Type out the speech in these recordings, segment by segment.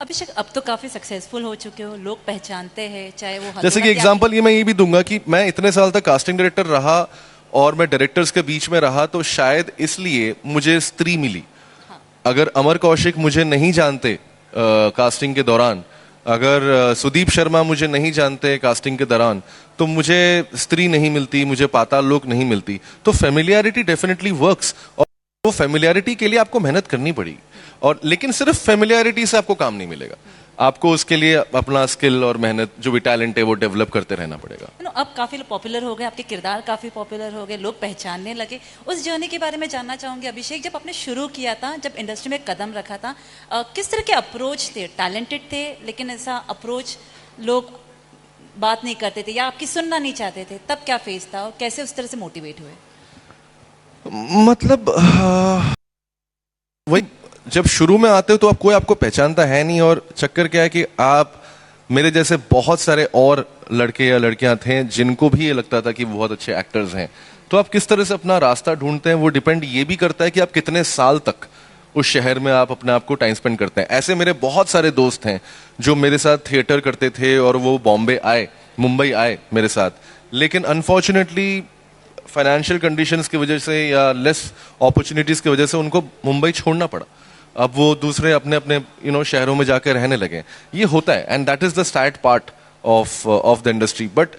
अभिषेक, अब तो काफी सक्सेसफुल हो चुके हो, लोग पहचानते हैं, चाहे वो जैसे कि हकीकत या एग्जांपल ये मैं ये भी दूंगा कि मैं इतने साल तक कास्टिंग डायरेक्टर रहा और मैं डायरेक्टर्स के बीच में रहा, तो शायद इसलिए मुझे स्त्री मिली। अगर अमर कौशिक मुझे नहीं जानते कास्टिंग के दौरान, अगर सुदीप शर्मा मुझे नहीं जानते कास्टिंग के दौरान, तो मुझे स्त्री नहीं मिलती, मुझे पाताल लोक नहीं मिलती। तो फेमिलियरिटी डेफिनेटली वर्क्स, और वो फेमिलियरिटी के लिए आपको मेहनत करनी पड़ेगी। और लेकिन सिर्फ फेमिलियरिटी से आपको काम नहीं मिलेगा, आपको उसके लिए अपना स्किल और मेहनत, जो भी टैलेंट है वो डेवलप करते रहना पड़ेगा। अब काफी पॉपुलर हो गए, आपके किरदार काफी पॉपुलर हो गए, लोग पहचानने लगे। उस जर्नी के बारे में जानना चाहूंगी अभिषेक, जब आपने शुरू किया था, जब इंडस्ट्री में कदम रखा था, किस तरह के अप्रोच थे? टैलेंटेड थे लेकिन ऐसा अप्रोच लोग बात नहीं करते थे या आपकी सुनना नहीं चाहते थे, तब क्या फेस था और कैसे उस तरह से मोटिवेट हुए? मतलब वही, जब शुरू में आते हो तो आप कोई आपको पहचानता है नहीं, और चक्कर क्या है कि आप, मेरे जैसे बहुत सारे और लड़के या लड़कियां थे जिनको भी ये लगता था कि वो बहुत अच्छे एक्टर्स हैं। तो आप किस तरह से अपना रास्ता ढूंढते हैं, वो डिपेंड ये भी करता है कि आप कितने साल तक उस शहर में आप अपने आप को टाइम स्पेंड करते हैं। ऐसे मेरे बहुत सारे दोस्त हैं जो मेरे साथ थिएटर करते थे और वो बॉम्बे आए, मुंबई आए मेरे साथ, लेकिन अनफॉर्चुनेटली फाइनेंशियल कंडीशंस की वजह से या लेस अपॉर्चुनिटीज की वजह से उनको मुंबई छोड़ना पड़ा। अब वो दूसरे अपने अपने शहरों में जाकर रहने लगे। ये होता है, and that is the sad part of the industry. But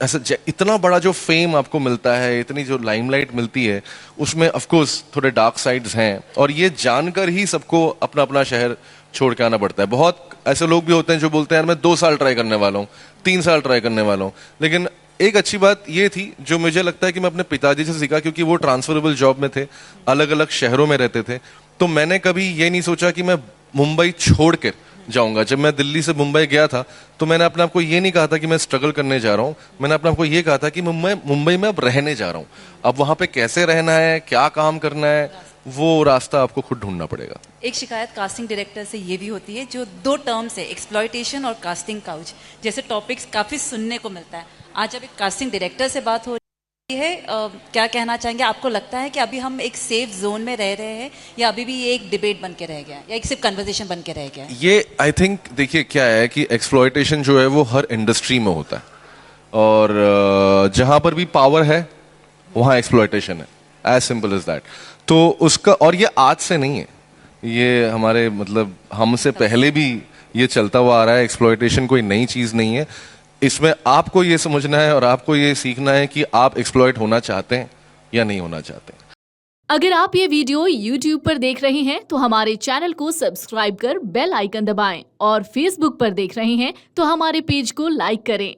ऐसा इतना बड़ा जो फेम आपको मिलता है, इतनी जो लाइमलाइट मिलती है, उसमें ऑफ कोर्स थोड़े डार्क साइड्स हैं, और ये जानकर ही सबको अपना अपना शहर छोड़ के आना पड़ता है। बहुत ऐसे लोग भी होते हैं जो बोलते हैं यार मैं 2 साल ट्राई करने वाला हूँ, 3 साल ट्राई करने वाला हूँ। लेकिन एक अच्छी बात ये थी जो मुझे लगता है कि मैं अपने पिताजी से सीखा, क्योंकि वो ट्रांसफरेबल जॉब में थे, अलग अलग शहरों में रहते थे। तो मैंने कभी ये नहीं सोचा कि मैं मुंबई छोड़ कर जाऊंगा। जब मैं दिल्ली से मुंबई गया था तो मैंने अपने आप को ये नहीं कहा था कि मैं स्ट्रगल करने जा रहा हूँ, मैंने अपने आप को ये कहा था कि मुंबई में अब रहने जा रहा हूँ। अब वहां पे कैसे रहना है, क्या काम करना है, वो रास्ता आपको खुद ढूंढना पड़ेगा। एक शिकायत कास्टिंग डायरेक्टर से ये भी होती है, जो 2 टर्म्स है, एक्सप्लॉयटेशन और कास्टिंग काउच जैसे टॉपिक्स काफी सुनने को मिलता है। आज जब एक कास्टिंग डायरेक्टर से बात हो रही है, क्या कहना चाहेंगे? आपको लगता है कि अभी हम एक सेफ जोन में रह रहे हैं या अभी भी ये एक डिबेट बन के रह गया या एक सिर्फ कन्वर्सेशन बन के रह गया? ये आई थिंक, देखिए क्या है कि एक्सप्लॉयटेशन जो है वो हर इंडस्ट्री में होता है, और जहां पर भी पावर है वहां एक्सप्लॉयटेशन है, एज सिंपल एज दैट। तो उसका, और ये आज से नहीं है, ये हमारे मतलब हमसे पहले भी ये चलता हुआ आ रहा है। एक्सप्लॉयटेशन कोई नई चीज नहीं है। इसमें आपको ये समझना है और आपको ये सीखना है कि आप एक्सप्लॉयट होना चाहते हैं या नहीं होना चाहते हैं। अगर आप ये वीडियो YouTube पर देख रहे हैं तो हमारे चैनल को सब्सक्राइब कर बेल आइकन दबाएं, और Facebook पर देख रहे हैं तो हमारे पेज को लाइक करें।